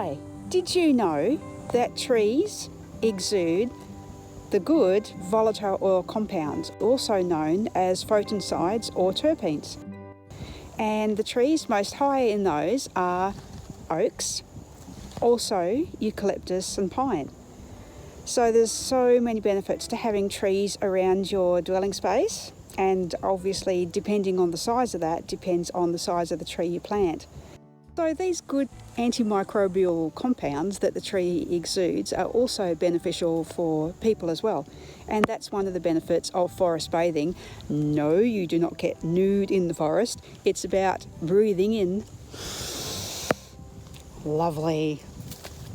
Hi, did you know that trees exude the good volatile oil compounds, also known as photosides or terpenes? And the trees most high in those are oaks, also eucalyptus and pine. So there's so many benefits to having trees around your dwelling space, and obviously depending on the size of that depends on the size of the tree you plant. So these good antimicrobial compounds that the tree exudes are also beneficial for people as well. And that's one of the benefits of forest bathing. No, you do not get nude in the forest. It's about breathing in. Lovely.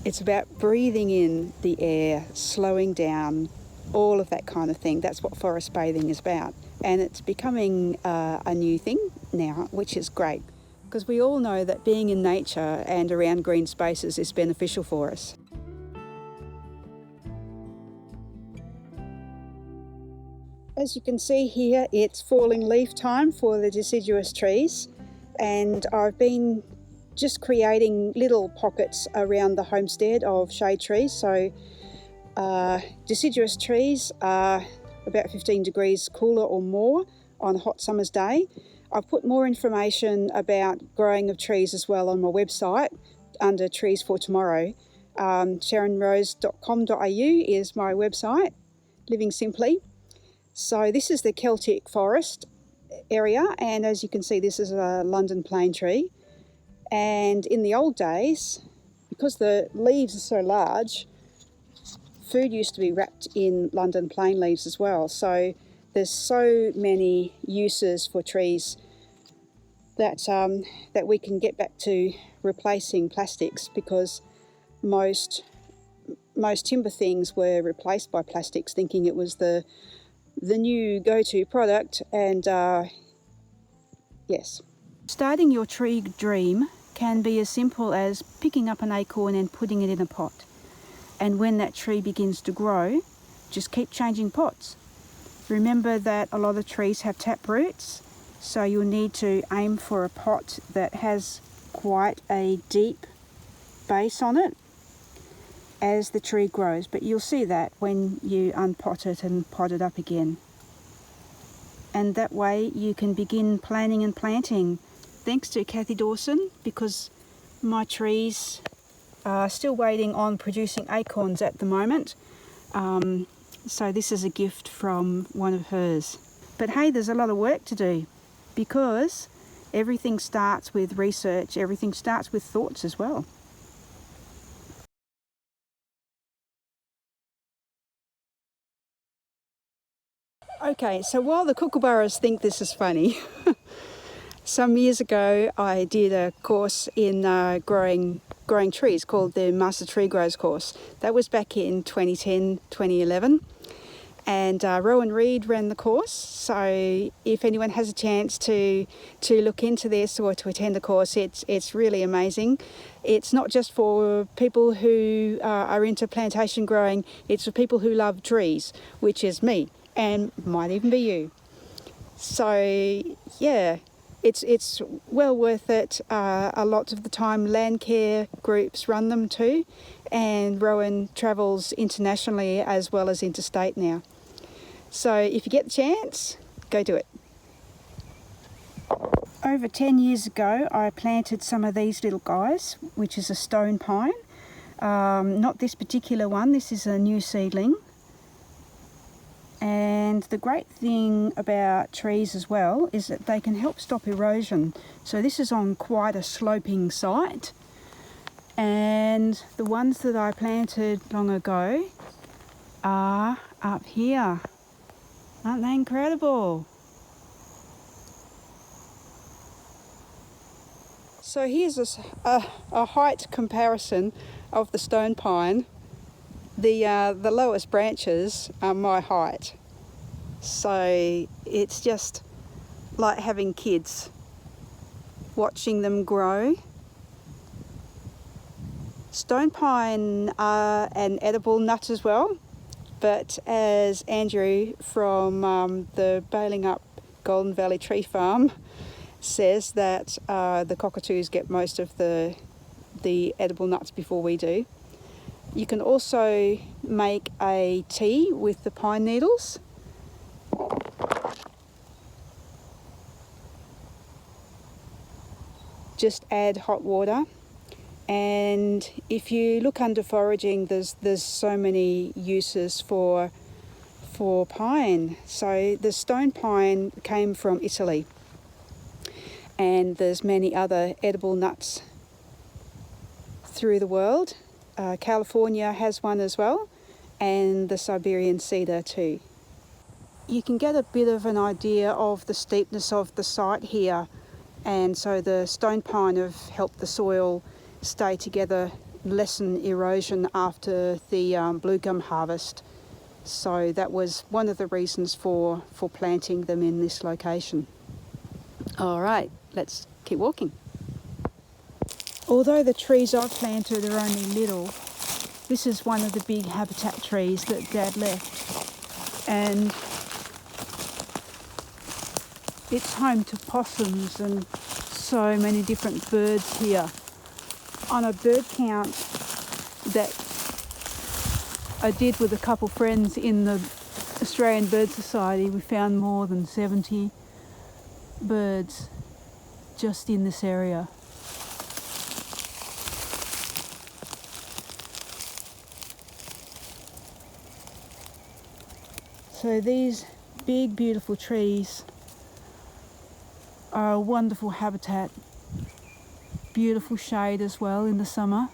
It's about breathing in the air, slowing down, all of that kind of thing. That's what forest bathing is about. And it's becoming a new thing now, which is great, because we all know that being in nature and around green spaces is beneficial for us. As you can see here, it's falling leaf time for the deciduous trees, and I've been just creating little pockets around the homestead of shade trees. So deciduous trees are about 15 degrees cooler or more on a hot summer's day. I've put more information about growing of trees as well on my website under Trees for Tomorrow. sharonrose.com.au is my website, living simply. So this is the Celtic forest area, and as you can see, this is a London plane tree. And in the old days, because the leaves are so large, food used to be wrapped in London plane leaves as well. So there's so many uses for trees that we can get back to replacing plastics, because most timber things were replaced by plastics, thinking it was the new go-to product. And yes. Starting your tree dream can be as simple as picking up an acorn and putting it in a pot. And when that tree begins to grow, just keep changing pots. Remember that a lot of trees have tap roots, so you'll need to aim for a pot that has quite a deep base on it as the tree grows. But you'll see that when you unpot it and pot it up again. And that way you can begin planning and planting. Thanks to Kathy Dawson, because my trees are still waiting on producing acorns at the moment. So this is a gift from one of hers. But hey, there's a lot of work to do, because everything starts with research, everything starts with thoughts as well. Okay, so while the kookaburras think this is funny, some years ago I did a course in growing trees called the Master Tree Grows course. That was back in 2010, 2011. And Rowan Reed ran the course, so if anyone has a chance to look into this or to attend the course, it's really amazing. It's not just for people who are into plantation growing, it's for people who love trees, which is me, and might even be you. So yeah, it's well worth it. A lot of the time land care groups run them too, and Rowan travels internationally as well as interstate now. So if you get the chance, go do it. Over 10 years ago, I planted some of these little guys, which is a stone pine. Not this particular one, this is a new seedling. And the great thing about trees as well is that they can help stop erosion. So this is on quite a sloping site. And the ones that I planted long ago are up here. Aren't they incredible? So here's a height comparison of the stone pine. The lowest branches are my height. So it's just like having kids, watching them grow. Stone pine are an edible nut as well. But as Andrew from the Bailing Up Golden Valley Tree Farm says, that the cockatoos get most of the the edible nuts before we do. You can also make a tea with the pine needles. Just add hot water, and if you look under foraging, there's so many uses for pine. So the stone pine came from Italy, and there's many other edible nuts through the world. California has one as well, and the Siberian cedar too. You can get a bit of an idea of the steepness of the site here, and so the stone pine have helped the soil stay together, lessen erosion after the blue gum harvest. So that was one of the reasons for planting them in this location. All right, let's keep walking. Although the trees I've planted are only little, this is one of the big habitat trees that Dad left, and it's home to possums and so many different birds here. On a bird count that I did with a couple friends in the Australian Bird Society, we found more than 70 birds just in this area. So these big, beautiful trees are a wonderful habitat. Beautiful shade as well in the summer.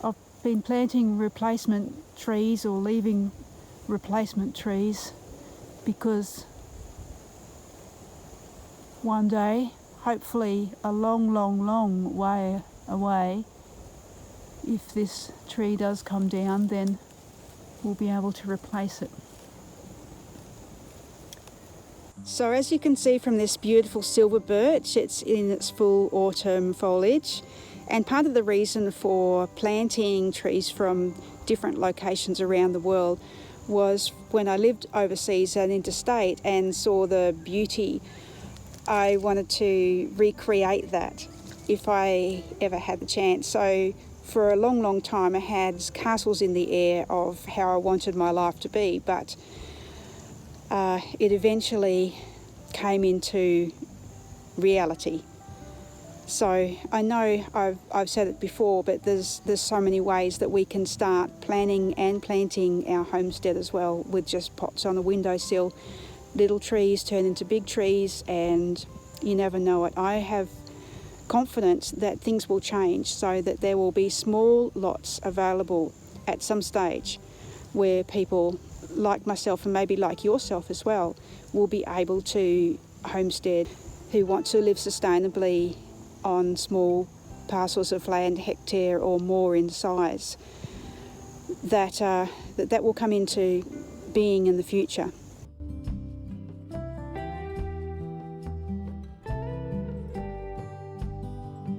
I've been planting replacement trees or leaving replacement trees because one day, hopefully a long, long, long way away, if this tree does come down, then we'll be able to replace it. So as you can see from this beautiful silver birch, it's in its full autumn foliage, and part of the reason for planting trees from different locations around the world was when I lived overseas and interstate and saw the beauty, I wanted to recreate that if I ever had the chance. So for a long, long time I had castles in the air of how I wanted my life to be, but it eventually came into reality. So I know I've said it before, but there's so many ways that we can start planning and planting our homestead as well, with just pots on a windowsill. Little trees turn into big trees, and you never know it. I have confidence that things will change so that there will be small lots available at some stage where people like myself, and maybe like yourself as well, will be able to homestead, who want to live sustainably on small parcels of land, hectare or more in size, that will come into being in the future.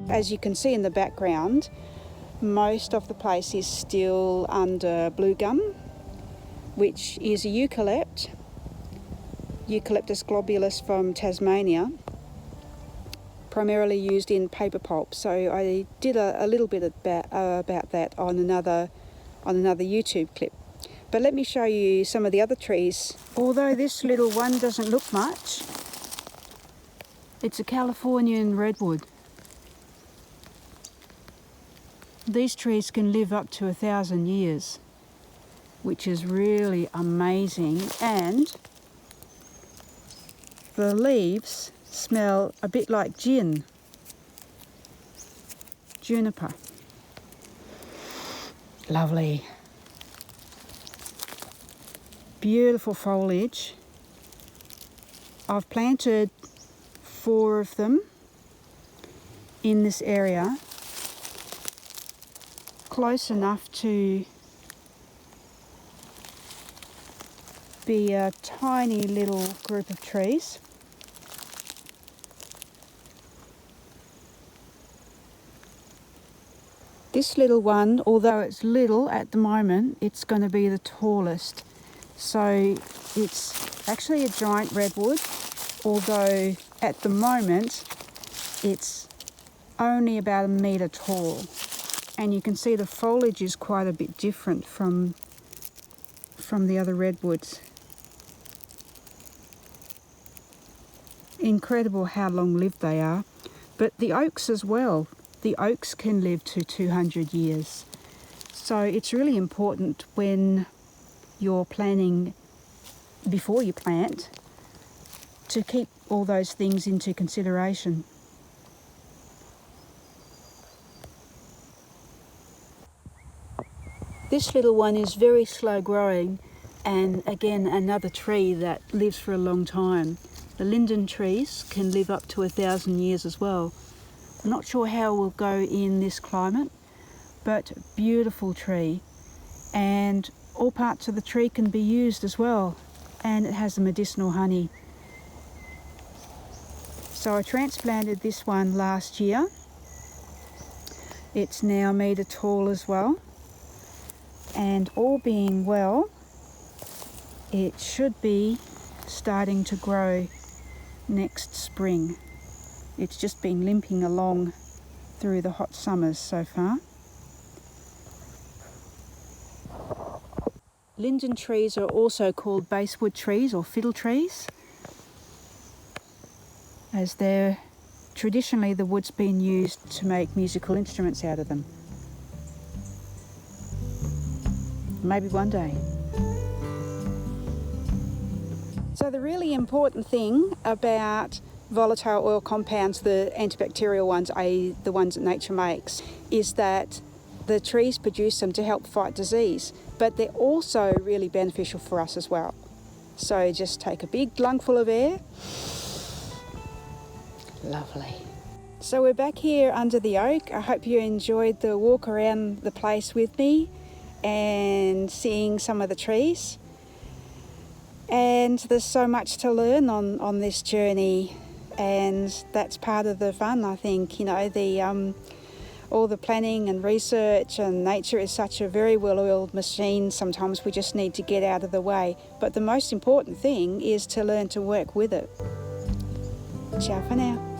As you can see in the background, most of the place is still under blue gum, which is a eucalypt, Eucalyptus globulus from Tasmania, primarily used in paper pulp. So I did a little bit about that on another YouTube clip. But let me show you some of the other trees. Although this little one doesn't look much, it's a Californian redwood. These trees can live up to 1,000 years, which is really amazing, and the leaves smell a bit like gin, juniper. Lovely. Beautiful foliage. I've planted 4 of them in this area, close enough to be a tiny little group of trees. This little one, although it's little at the moment, it's going to be the tallest. So it's actually a giant redwood, although at the moment it's only about a metre tall. And you can see the foliage is quite a bit different from the other redwoods. Incredible how long-lived they are. But the oaks as well. The oaks can live to 200 years. So it's really important when you're planning, before you plant, to keep all those things into consideration. This little one is very slow growing, and again another tree that lives for a long time. The linden trees can live up to 1,000 years as well. I'm not sure how it will go in this climate, but beautiful tree, and all parts of the tree can be used as well, and it has a medicinal honey. So I transplanted this one last year. It's now a metre tall as well, and all being well, it should be starting to grow next spring. It's just been limping along through the hot summers so far. Linden trees are also called basswood trees or fiddle trees, as they're traditionally the wood's been used to make musical instruments out of them. Maybe one day. So the really important thing about volatile oil compounds, the antibacterial ones, i.e. the ones that nature makes, is that the trees produce them to help fight disease, but they're also really beneficial for us as well. So just take a big lungful of air. Lovely. So we're back here under the oak. I hope you enjoyed the walk around the place with me and seeing some of the trees. And there's so much to learn on this journey, and that's part of the fun, I think. You know, all the planning and research, and nature is such a very well-oiled machine. Sometimes we just need to get out of the way. But the most important thing is to learn to work with it. Ciao for now.